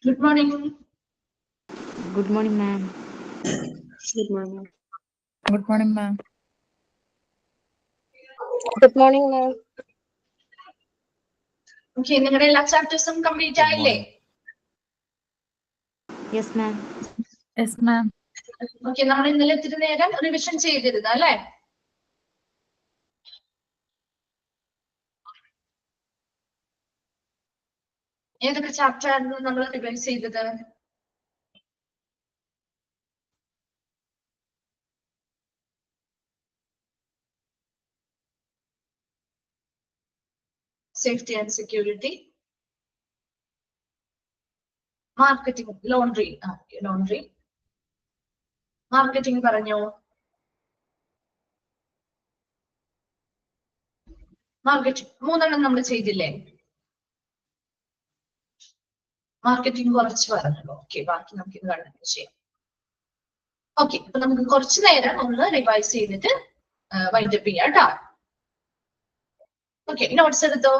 Good morning. Good morning, ma'am. Good morning. Good morning, ma'am. Good morning, ma'am. Okay, നിങ്ങളുടെ എല്ലാ ചാപ്റ്റേഴ്സും complete ആയില്ലേ? Yes, ma'am. Yes, ma'am. Okay, നമ്മൾ ഇന്നലെ ഇത്തിരി നേരം റിവിഷൻ ചെയ്തിരുന്നു അല്ലെ? ഏതൊക്കെ ചാപ്റ്റർ ആയിരുന്നു നമ്മൾ റിവൈസ് ചെയ്തത്? Safety and security, marketing, laundry. Laundry, marketing പറഞ്ഞോ? മാർക്കറ്റിംഗ് മൂന്നെണ്ണം നമ്മൾ ചെയ്തില്ലേ? മാർക്കറ്റിംഗ് കുറച്ച് പറഞ്ഞല്ലോ. ഓക്കെ, ബാക്കി നമുക്ക് ഇത് കണ്ടിന്യൂ ചെയ്യാം. ഓക്കെ, അപ്പൊ നമുക്ക് കുറച്ചു നേരം ഒന്ന് റിവൈസ് ചെയ്തിട്ട് വൈൻഡപ്പ് ചെയ്യാം കേട്ടോ. ഓക്കെ, നോട്ട്സ് എടുത്തോ.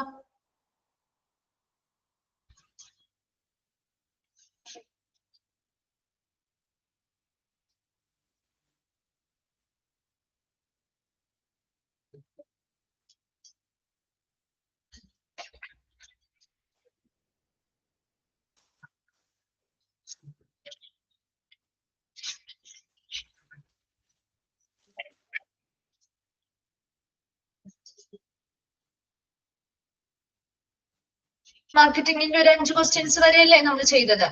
മാർക്കറ്റിംഗിന്റെ ഒരു 5 ക്വസ്റ്റ്യൻസ് വരെയല്ലേ നമ്മൾ ചെയ്തത്?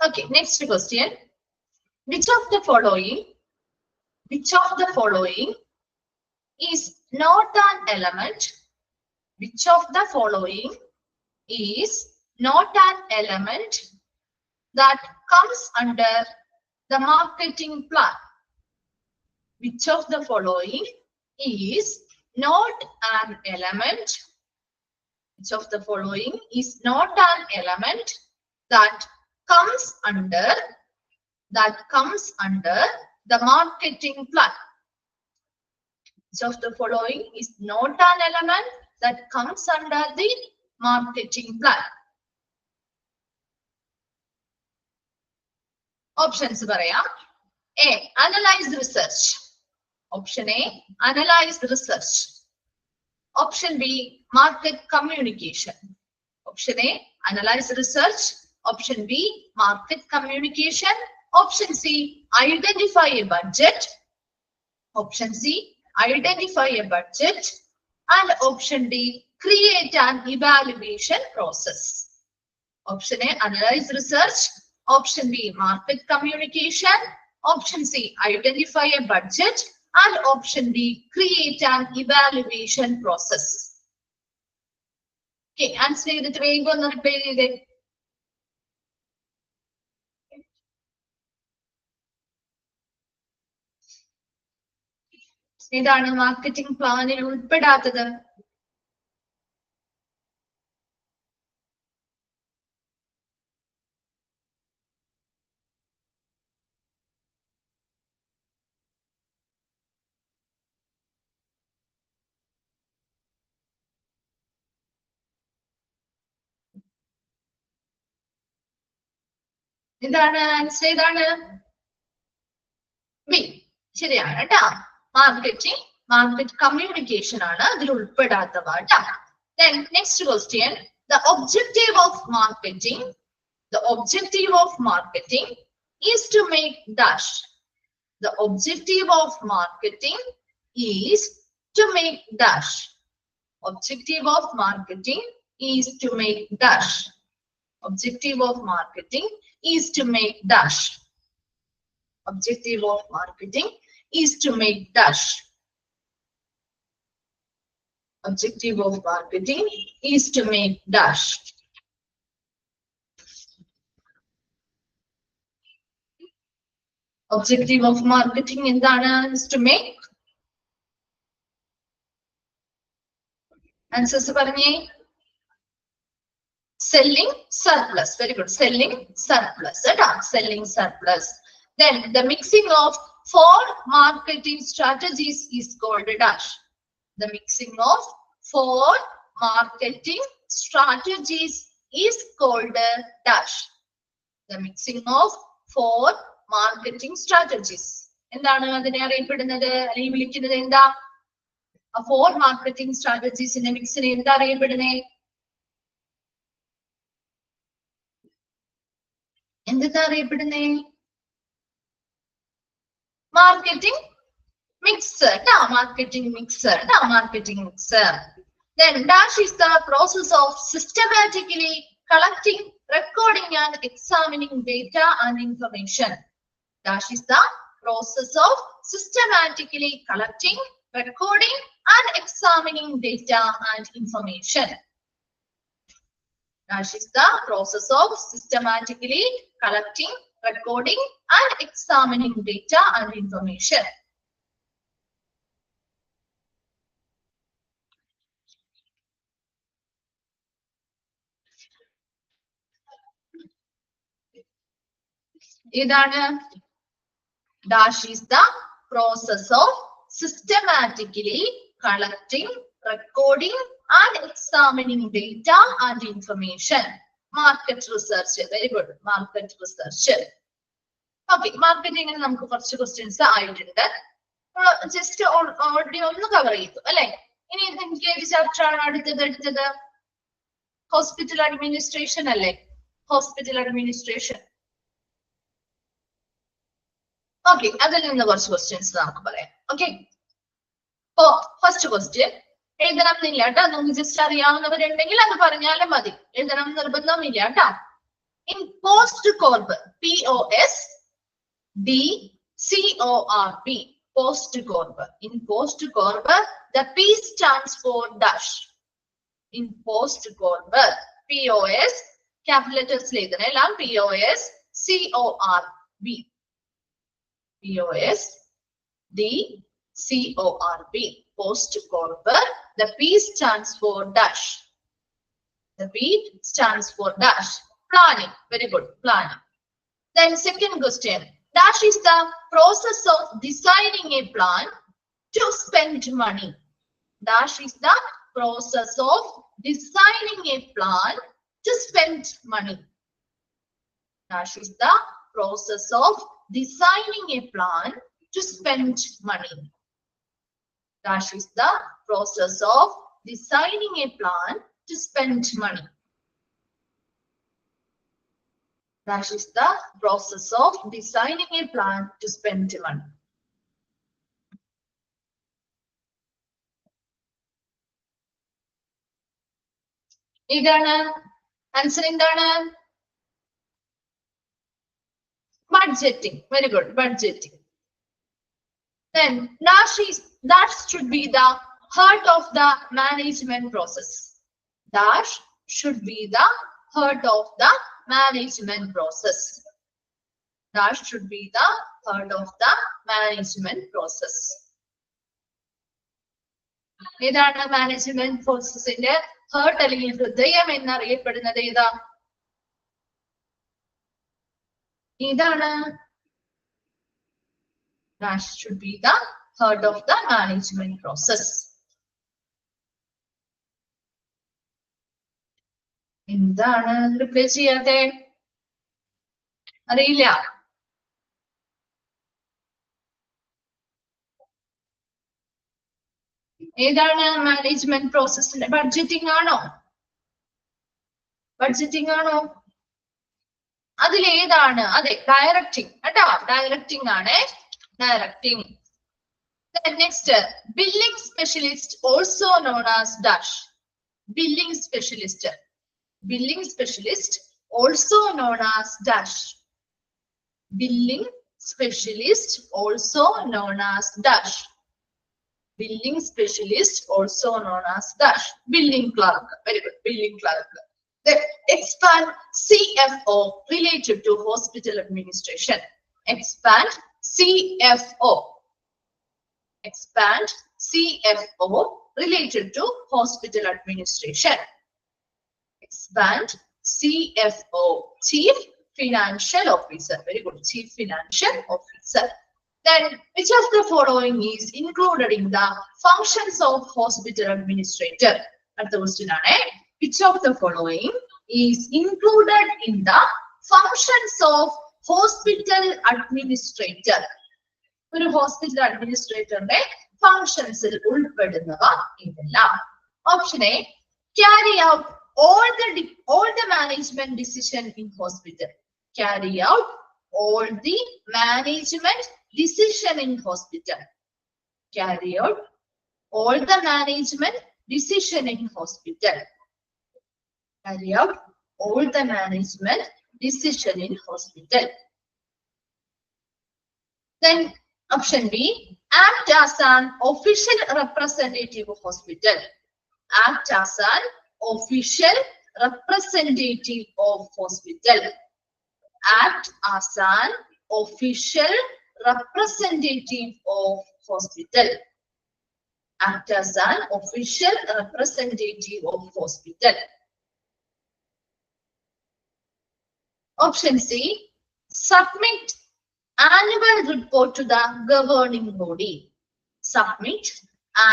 Okay, next question. Which of the following is not an element? Which of the following is not an element that comes under the marketing plan? Which of the following is not an element? Which of the following is not an element that comes under the marketing plan? Which of the following is not an element that comes under the marketing plan? Options പറയാം. A. Analyze research. Option A. Analyze research. Option B. Market communication. Option A. Analyze research. Option B. Market communication. Option C. Identify a budget. Option C. Identify a budget. And option D. Create an evaluation process. Option A. Analyze research. Option B. Market communication. Option C. Identify a budget. And option D. Create an evaluation process. Okay, answer ചെയ്തിട്ട് വേഗം ഒന്ന് repair ചെയ്തേ. ഏതാണ് marketing പ്ലാനിൽ ഉൾപ്പെടാത്തത്? എന്താണ് answer? ഏതാണ്? B. ശരിയാണ് കേട്ടാ. മാർക്കറ്റ് കമ്മ്യൂണിക്കേഷൻ ആണ് അതിൽ ഉൾപ്പെടാത്തവ കേട്ടാ. Then next question. The objective of marketing is to make dash. The objective of marketing is to make dash. Objective of marketing is to make dash. Objective of marketing is to make dash. Objective of marketing is to make dash. Objective of marketing is to make dash. Objective of marketing എന്താണ്? Is to make. Answers പറഞ്ഞേ. Selling surplus. Very good. Selling surplus. Selling surplus. Then the mixing of 4 marketing strategies is called dash. The mixing of 4 marketing strategies is called dash. The mixing of four marketing strategies. എന്താണ് അതിനെ അറിയപ്പെടുന്നത് അല്ലെങ്കിൽ വിളിക്കുന്നത് എന്താ? Four marketing സ്ട്രാറ്റജീസിന്റെ മിക്സിനെ എന്താ അറിയപ്പെടുന്നത്? എന്താ അറിയപ്പെടുന്നേ? Marketing mixer, marketing mixer. Then dash is the process of systematically collecting, recording and examining data and information. Dash is the process of systematically collecting, recording and examining data and information. Dash is the process of systematically collecting, recording and examining data and information. Dash is the process of systematically collecting, recording and examining data and information. Market research. Very good. Market research. Okay. Marketing in namukku first questions aayittunde. Just already onnu cover cheyidu alle. Ini ninge ee chapter aanu aduthathu hospital administration alle. Hospital administration. Okay, അതിൽ നിന്ന് കുറച്ച് questions നമുക്ക് പറയാം. Okay, അപ്പോ first question എഴുതണം എന്നില്ല കേട്ടോ. നമുക്ക് ജസ്റ്റ് അറിയാവുന്നവരുണ്ടെങ്കിൽ അത് പറഞ്ഞാലും മതി. എഴുതണം നിർബന്ധമില്ല കേട്ടോ. In POSDCORB, POSTCORB, POSDCORB. In POSDCORB the P stands for dash. In POSDCORB POS capital letters എഴുതണം എല്ലാം. POSCORB. POSTCORB, post corb. The P stands for dash. The P stands for dash. Planning. Very good. Planning. Then second question. Dash is the process of designing a plan to spend money. Dash is the process of designing a plan to spend money. Dash is the process of designing a plan to spend money. Dash is the process of designing a plan to spend money. Dash is the process of designing a plan to spend money. ഇതാണ് answer. എന്താണ്? Budgeting. Very good. Budgeting. Then that should be the heart of the management process. Dash should be the heart of the management process. Dash should be the heart of the management process. ഏതാണ് management പ്രോസസ്സിന്റെ heart അല്ലെങ്കിൽ ഹൃദയം എന്നറിയപ്പെടുന്നത്? ഇതാണ്. Dash should be the heart of the management process. എന്താണ് reply ചെയ്യാതെ? അറിയില്ല. ഏതാണ് management പ്രോസസ്സിന്റെ? Budgeting ആണോ? ബഡ്ജറ്റിംഗ് ആണോ? അതിലേതാണ്? അതെ, ഡയറക്റ്റിംഗ് കേട്ടോ. ഡയറക്റ്റിംഗ് ആണ്. Directing. Next, billing specialist, also known as dash. Billing specialist. Billing specialist, also known as dash. Billing specialist, also known as dash. Billing specialist, also known as dash. Billing clerk. Very good. Billing clerk. The expand CFO, related to hospital administration. Expand CFO. Expand CFO, related to hospital administration. Expand CFO, Chief Financial Officer. Very good. Chief Financial Officer. Then which of the following is included in the functions of hospital administrator? At the question, which of the following is included in the functions of hospital administrator. ഒരു hospital അഡ്മിനിസ്ട്രേറ്ററിന്റെ ഫങ്ഷൻസിൽ ഉൾപ്പെടുന്നവ ഇതെല്ലാം. Option A, carry out all the management decision in hospital. Carry out all the management decision in hospital. Carry out all the management decision in hospital. Carry out all the management decision in hospital. Then option B, act as an official representative of hospital. Act as an official representative of hospital. Act as an official representative of hospital. Act as an official representative of hospital. Option C, submit annual report to the governing body. Submit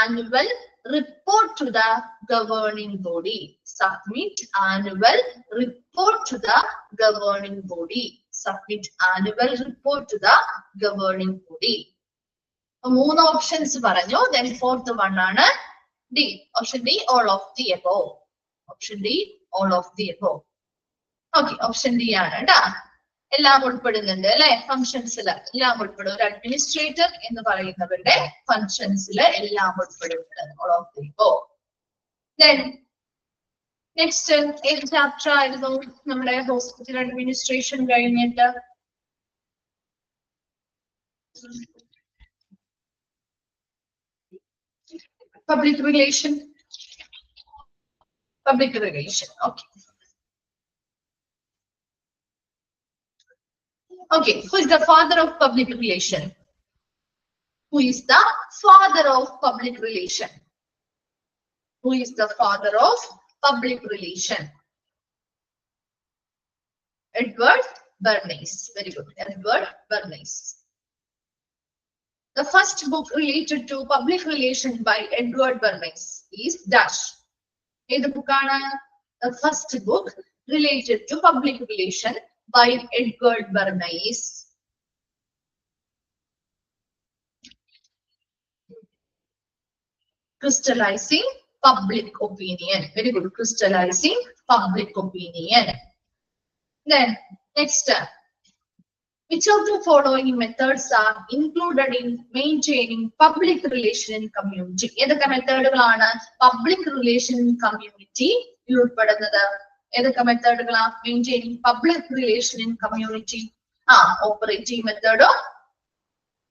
annual report to the governing body. Submit annual report to the governing body. Submit annual report to the governing body. മൂന്ന് options പറഞ്ഞു. Then fourth one ആണ് D. Option D, all of the above. Option D, all of the above. Okay, option D ആണ് കേട്ടാ. എല്ലാം ഉൾപ്പെടുന്നുണ്ട് അല്ലെ, ഫങ്ഷൻസിൽ എല്ലാം ഉൾപ്പെടും. ഒരു അഡ്മിനിസ്ട്രേറ്റർ എന്ന് പറയുന്നവരുടെ ഫങ്ഷൻസിൽ എല്ലാം ഉൾപ്പെടുന്നുണ്ട്. all of the above. Then next ഏത് ചാപ്റ്റർ ആയിരുന്നു നമ്മുടെ ഹോസ്പിറ്റൽ അഡ്മിനിസ്ട്രേഷൻ കഴിഞ്ഞിട്ട്? Public relation. Public relation. Okay. Okay, who is the father of public relation? Who is the father of public relation? Who is the father of public relation? Edward Bernays. Very good. Edward Bernays. The first book related to public relation by Edward Bernays is dash. This book is the first book related to public relation by Edward Bernays. Crystallizing public opinion. Very good. Crystallizing public opinion. Then next, which of the following methods are included in maintaining public relation in community? ഏതൊക്കെ മെത്തേഡുകളാണ് public relation in community ഉൾപ്പെടുന്നത്? ഏതൊക്കെ മെത്തേഡുകളാ maintaining public relation in community? Operative മെത്തേഡോ.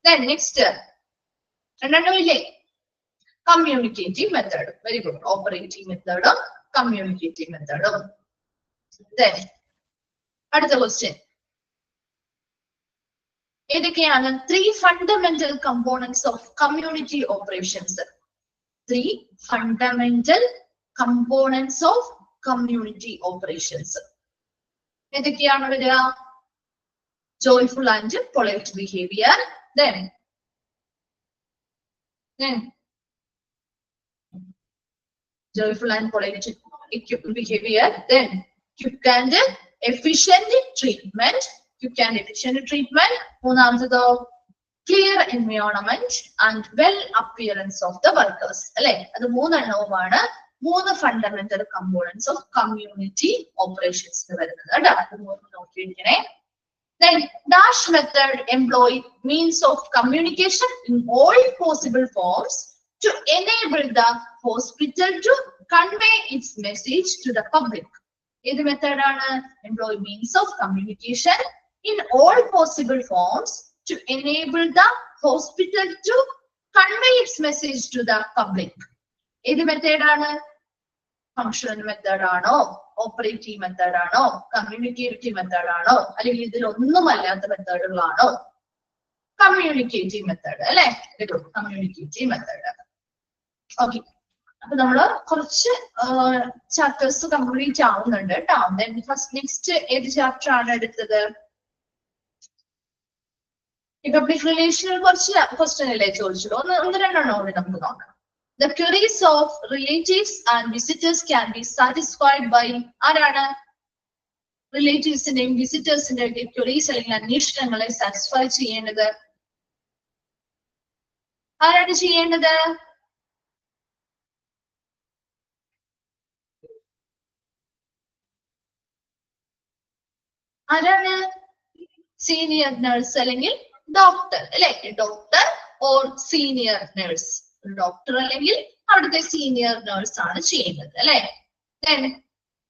Then next, രണ്ടെണ്ണമില്ലേ? Communicative method. Very good. Operative മെത്തേഡും communicative മെത്തേഡും. Then അടുത്ത ക്വസ്റ്റ്യൻ, ഏതൊക്കെയാണ് three fundamental components of community operations? Three fundamental components of community operations ഏതൊക്കെയാണ് വരിക? Joyful and polite behaviour. Then joyful and polite behavior. Then quick and efficient treatment. Quick and efficient treatment. മൂന്നാമത്തതോ clear environment and well appearance of the workers. അല്ലെ, അത് മൂന്നെണ്ണവുമാണ് മൂന്ന് fundamental components of community operations വരുന്നത് കേട്ടോ. അത് മൂന്ന് നോക്കിയിരിക്കണേ. Then dash method employ means of communication in all possible forms to enable the hospital to convey its message to the public. ഏത് മെത്തേഡാണ്? employ means of communication in all possible forms to enable the hospital to convey its message to the public. ഏത് മെത്തേഡാണ്? Functional മെത്തേഡാണോ, operative മെത്തേഡാണോ, communicative മെത്തേഡാണോ, അല്ലെങ്കിൽ ഇതിലൊന്നും അല്ലാത്ത മെത്തേഡുകളാണോ? Communicative method അല്ലെ. Communicative method. Okay, അപ്പൊ നമ്മള് കുറച്ച് ചാപ്റ്റേഴ്സ് കംപ്ലീറ്റ് ആവുന്നുണ്ട് കേട്ടോ. ഫസ്റ്റ് നെക്സ്റ്റ് ഏത് ചാപ്റ്റർ ആണ് എടുത്തത്? ഈ പബ്ലിക് റിലേഷനിൽ കുറച്ച് ക്വസ്റ്റ്യൻ അല്ലേ ചോദിച്ചത്? ഒന്ന് രണ്ടെണ്ണം കൂടി നമുക്ക് നോക്കാം. The queries of relatives and visitors can be satisfied by ആരാണ്? റിലേറ്റീവ്സിന്റെയും വിസിറ്റേഴ്സിന്റെയും ഒക്കെ ക്വറീസ് അല്ലെങ്കിൽ അന്വേഷണങ്ങളെ സാറ്റിസ്ഫൈ ചെയ്യേണ്ടത്? ആരാണ് ചെയ്യേണ്ടത്? ആരാണ്? സീനിയർ നഴ്സ് അല്ലെങ്കിൽ ഡോക്ടർ അല്ലെ? Doctor or senior nurse. Doctor അല്ലെങ്കിൽ അവിടുത്തെ സീനിയർ നഴ്സ് ആണ് ചെയ്യുന്നത് അല്ലെ?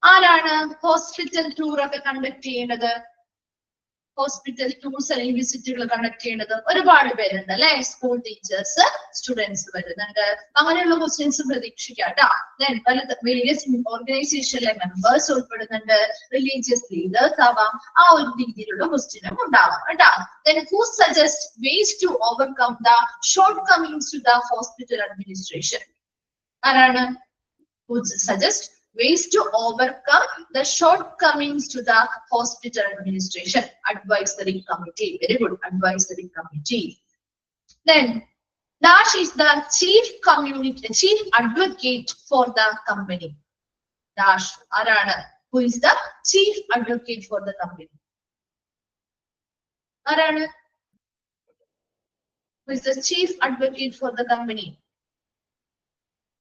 ആരാണ് ഹോസ്പിറ്റൽ ടൂർ ഒക്കെ കണ്ടക്ട് ചെയ്യേണ്ടത്? ഹോസ്പിറ്റൽ ടൂർസ് അല്ലെങ്കിൽ വിസിറ്റുകൾ കണ്ടക്ട് ചെയ്യേണ്ടത് ഒരുപാട് പേരുണ്ട് അല്ലെ? സ്കൂൾ ടീച്ചേഴ്സ്, സ്റ്റുഡൻസ് വരുന്നുണ്ട്. അങ്ങനെയുള്ള ക്വസ്റ്റ്യൻസ് പ്രതീക്ഷിക്കാം കേട്ടോ. വേരിയസ് ഓർഗനൈസേഷനിലെ മെമ്പേഴ്സ് ഉൾപ്പെടുന്നുണ്ട്, റിലീജിയസ് ലീഡേഴ്സ് ആവാം, ആ ഒരു രീതിയിലുള്ള ക്വസ്റ്റ്യനും ഉണ്ടാവാം കേട്ടോ. Then who suggests ways to overcome the shortcomings to the hospital administration? ആരാണ്? Who suggests ways to overcome the shortcomings to the hospital administration? Advisory committee. Very good. Advisory committee. Then Dash is the chief advocate for the company. Dash arana. Who is the chief advocate for the company? Arana. Who is the chief advocate for the company?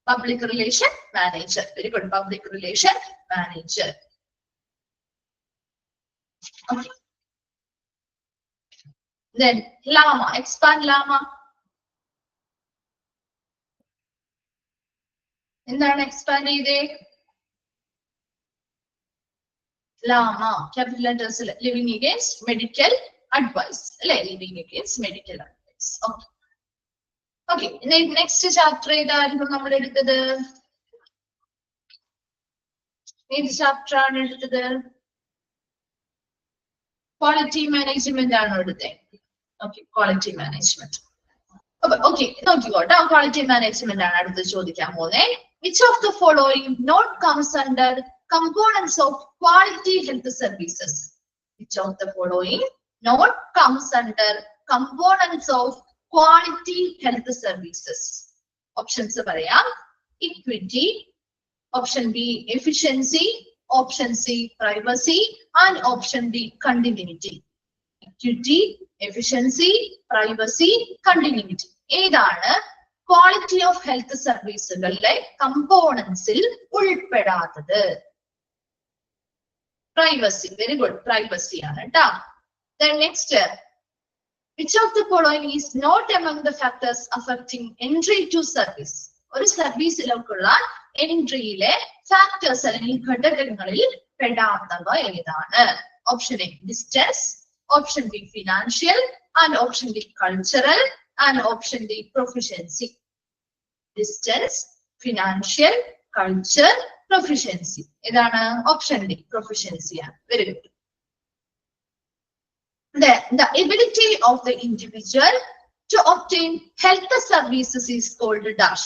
Public relation manager. Very good. Public relation manager. Okay. Then llama. Expand llama. എന്താണ് expand ചെയ്തേ? llama. Capital letters. Living against medical advice. അല്ലെ? Living against medical advice. Okay. Okay. Next chapter ഏതായിരുന്നു നമ്മൾ എടുത്തത്? ഏത് chapter ആണ് എടുത്തത്? Quality management ആണോ എടുത്തത്? Okay, quality management. ഓക്കെ, നോക്കിക്കോട്ടെ. ക്വാളിറ്റി മാനേജ്മെന്റ് ആണ് അടുത്ത് ചോദിക്കാൻ പോകുന്നത്. Which of the following not comes under components of quality health services? Which of the following not comes under components of quality health services? Options പറയാം. Equity, option B efficiency, option C privacy, and option D continuity. Equity, efficiency, privacy, continuity. ഏതാണ് quality of health സർവീസുകളിലെ കമ്പോണൻസിൽ ഉൾപ്പെടാത്തത്? Privacy. Very good. Privacy ആണ് കേട്ടോ. Next, which of the following is not among the factors affecting entry to service? ഒരു സർവീസിലേക്കുള്ള എൻട്രിയിലെ factors അല്ലെങ്കിൽ ഘടകങ്ങളിൽ പെടാത്തവ ഏതാണ്? Option A distance, option B financial, and option D cultural, and option D proficiency. Distance, financial, culture, proficiency. ഏതാണ്? Option D proficiency ആണ്. Very good. The ability of the individual to obtain health services is called dash.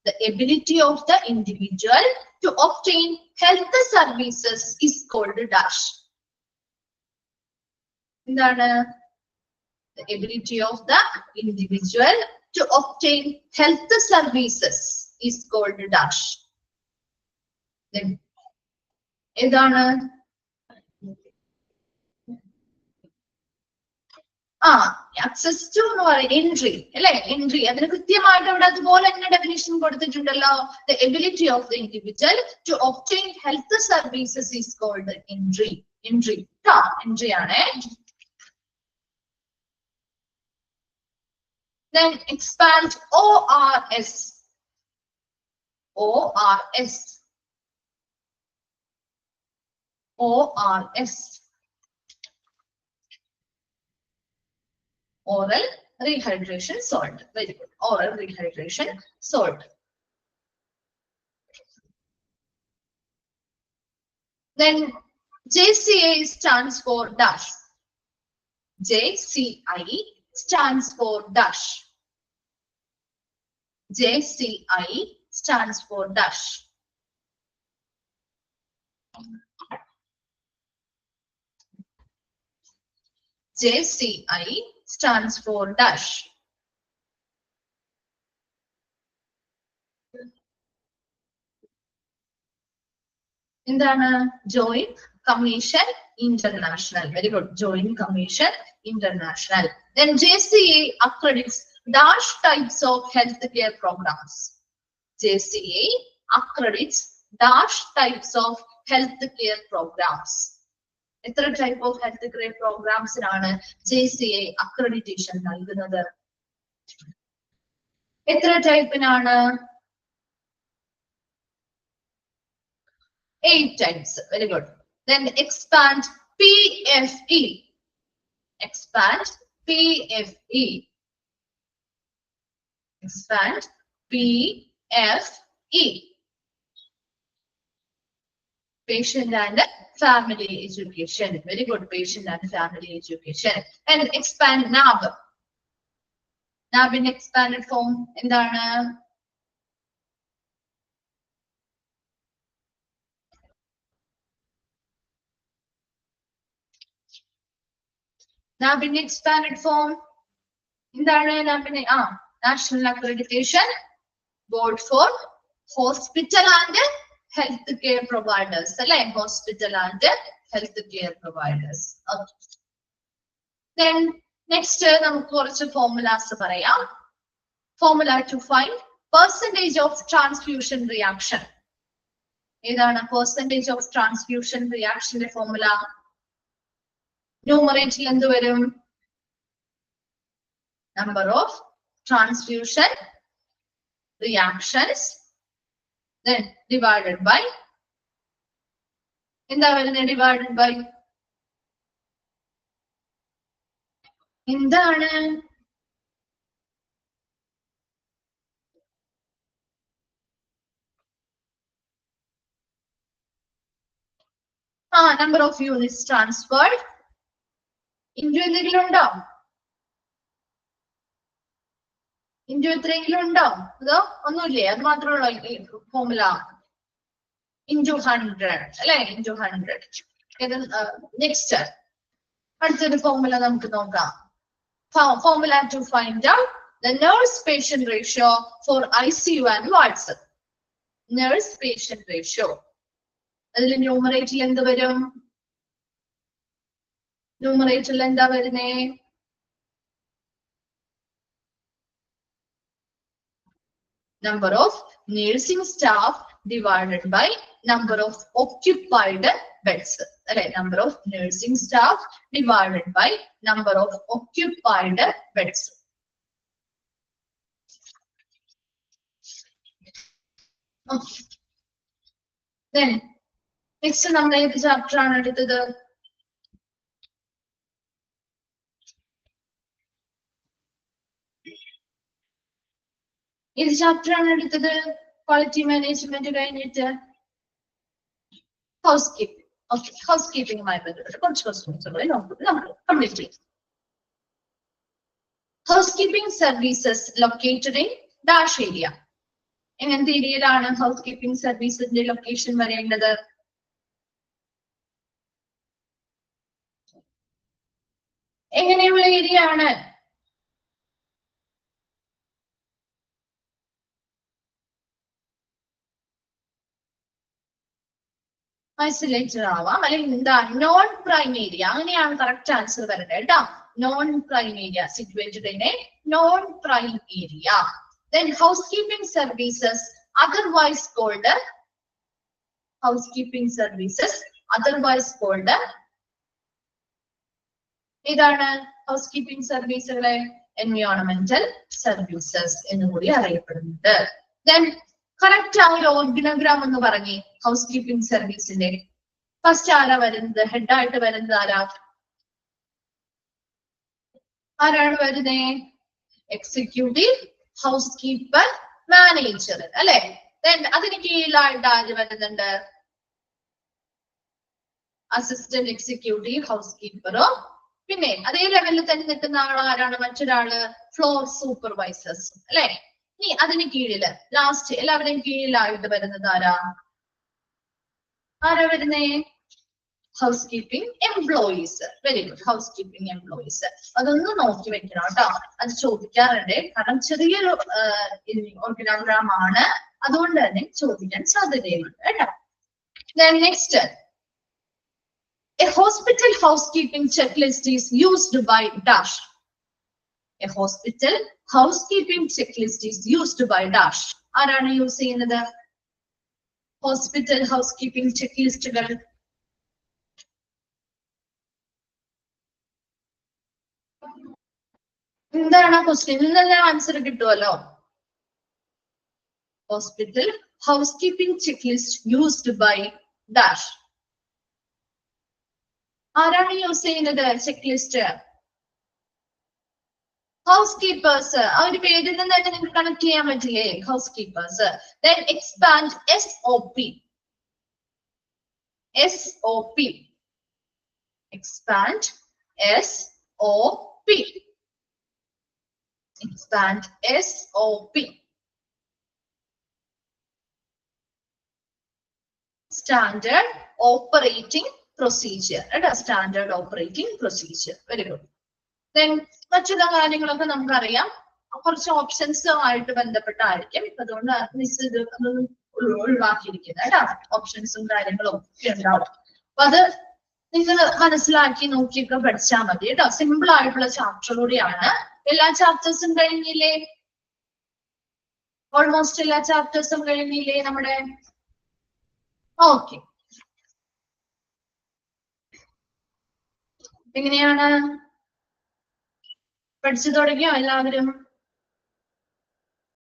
The ability of the individual to obtain health services is called dash. എന്താണ്? The ability of the individual to obtain health services is called dash. Then ഏതാണ്? Access to എന്ന് പറയും entry അല്ലെ? Entry. അതിന് കൃത്യമായിട്ട് ഇവിടെ അതുപോലെ തന്നെ ഡെഫിനിഷൻ കൊടുത്തിട്ടുണ്ടല്ലോ. The ability of the individual to obtain health services is called entry. Entry entry ആണ്. Then expand ORS. ORS. ORS. Oral rehydration salt. Very good. Oral rehydration salt. Then JCI stands for dash. JCI stands for dash. JCI stands for dash. JCI stands for dash. എന്താണ്? Joint Commission International. Very good. Joint Commission International. Then JCA accredits dash types of healthcare programs. JCA accredits dash types of healthcare programs. എത്ര type of healthcare programs ആണ് JCA accreditation നൽകുന്നത്? എത്ര ടൈപ്പിനാണ്? 8 types. Very good. Then expand PFE. Expand PFE. Expand PFE. Patient and family education. Very good. Patient and family education. And expand NAB. NAB in expanded form. എന്താണ്? NAB in expanded form. എന്താണ് NAB in National Accreditation Board for Hospital and Healthcare Providers. അല്ലെ? Hospital and Healthcare Providers. Okay. Then next നമുക്ക് കുറച്ച് formulas പറയാം. Formula to find percentage of transfusion reaction. ഏതാണ് percentage of transfusion reaction formula? Numerator എന്ത് വരും? Number of transfusion reactions then divided by എന്താ വരുന്നത്? divided by എന്താണ്? number of units transferred into എന്തെങ്കിലും ഉണ്ടോ? into എത്രയെങ്കിലും ഉണ്ടോ? അതോ ഒന്നുമില്ലേ? അത് മാത്രമുള്ള ഫോർമുല into 100 അല്ലെ? into 100. നെക്സ്റ്റ് അടുത്തൊരു ഫോർമുല നമുക്ക് നോക്കാം. Formula to find out the nurse-patient ratio for ICU and wards. Nurse-patient ratio. അതിൽ ന്യൂമറേറ്ററിൽ എന്ത് വരും? ന്യൂമറേറ്ററിൽ എന്താ വരുന്നേ? Number of nursing staff divided by number of occupied beds. അല്ലെ? Number of nursing staff divided by number of occupied beds. Okay. Then next നമ്മൾ ഏത് ചാപ്റ്റർ ആണ് എടുത്തത്? ഏത് ചാപ്റ്റർ ആണ് എടുത്തത്? ക്വാളിറ്റി മാനേജ്മെന്റ് കഴിഞ്ഞിട്ട് ഹൗസ് കീപ്പിംഗ്. ഓക്കെ, ഹൗസ് കീപ്പിംഗുമായി ബന്ധപ്പെട്ട് കുറച്ച് ക്വസ്റ്റ്യൻസ് നമുക്ക് കംപ്ലീറ്റ് ചെയ്യാം. House keeping services located in dash area. എങ്ങനത്തെ ഏരിയയിലാണ് ഹൗസ് കീപ്പിംഗ് സർവീസിന്റെ ലൊക്കേഷൻ വരേണ്ടത്? എങ്ങനെയുള്ള ഏരിയ ആണ്? ഐസൊലേറ്റഡ് ആവാം, അല്ലെങ്കിൽ എന്താ നോൺ പ്രൈം ഏരിയ. അങ്ങനെയാണ് കറക്റ്റ് ആൻസർ വരേണ്ടത് കേട്ടോ. Non prime area, situated in A non prime area. Then housekeeping services otherwise called housekeeping services otherwise called ഏതാണ്? housekeeping സർവീസുകളെ environmental services എന്ന് കൂടി അറിയപ്പെടുന്നുണ്ട്. Then കറക്റ്റ് ആ ഒരു ഓർഗനോഗ്രാം എന്ന് പറഞ്ഞേ ഹൗസ് കീപ്പിംഗ് സർവീസിന്റെ. ഫസ്റ്റ് ആരാ വരുന്നത്? ഹെഡ് ആയിട്ട് വരുന്നത് ആരാ? ആരാണ് വരുന്നേ? എക്സിക്യൂട്ടീവ് ഹൗസ് കീപ്പർ മാനേജർ അല്ലെ? അതിന് കീഴിലായിട്ട് ആര് വരുന്നുണ്ട്? അസിസ്റ്റന്റ് എക്സിക്യൂട്ടീവ് ഹൗസ് കീപ്പറോ. പിന്നെ അതേ ലെവലിൽ തന്നെ നിൽക്കുന്ന ആളാരാണ്? മറ്റൊരാള് ഫ്ലോർ സൂപ്പർവൈസേഴ്സ് അല്ലെ? ഇനി അതിന് കീഴില് ലാസ്റ്റ് എല്ലാവരുടെയും കീഴിലായിട്ട് വരുന്നത് ആരാ? ആരാ വരുന്നേ? House keeping employees. Very good, house keeping employees. അതൊന്ന് നോക്കി വെക്കണം കേട്ടോ, അത് ചോദിക്കാറുണ്ട്. കാരണം ചെറിയൊരു ഓർഗനോഗ്രാം ആണ്, അതുകൊണ്ട് തന്നെ ചോദിക്കാൻ സാധ്യതയുണ്ട് കേട്ടോ. Next A hospital housekeeping checklist is used by dash. A hospital housekeeping checklist is used by dash. ആരാണ് യൂസ് ചെയ്യുന്നത്? ഹോസ്പിറ്റൽ ഹൗസ്കീപ്പിംഗ് ചെക്ക് ലിസ്റ്റുകൾ. എന്താണ് ക്വസ്റ്റ്യൻ? ഇന്നെല്ലാം ആൻസർ കിട്ടുമല്ലോ. Hospital housekeeping check list used by dash. ആരാണ് യൂസ് ചെയ്യുന്നത് check list? Housekeepers. ആ ഒരു പേരിൽ നിന്ന് തന്നെ നിങ്ങൾക്ക് കണക്ട് ചെയ്യാൻ പറ്റില്ലേ? Housekeepers. Then expand SOP. SOP. Expand SOP. Expand SOP. Standard operating procedure. Standard operating procedure. Very good. Then മറ്റുള്ള കാര്യങ്ങളൊക്കെ നമുക്കറിയാം. കുറച്ച് ഓപ്ഷൻസ് ആയിട്ട് ബന്ധപ്പെട്ടായിരിക്കും. അതുകൊണ്ട് മിസ് ഇത് ഒഴിവാക്കിയിരിക്കുന്നത് കേട്ടോ. ഓപ്ഷൻസും കാര്യങ്ങളും ഒക്കെ ഉണ്ടാവും. അപ്പൊ അത് നിങ്ങൾ മനസ്സിലാക്കി നോക്കിയൊക്കെ പഠിച്ചാൽ മതി കേട്ടോ. സിമ്പിൾ ആയിട്ടുള്ള ചാപ്റ്റർ കൂടിയാണ്. എല്ലാ ചാപ്റ്റേഴ്സും കഴിഞ്ഞില്ലേ? ഓൾമോസ്റ്റ് എല്ലാ ചാപ്റ്റേഴ്സും കഴിഞ്ഞില്ലേ നമ്മുടെ? ഓക്കെ. എങ്ങനെയാണ്? പഠിച്ചു തുടങ്ങിയോ എല്ലാവരും?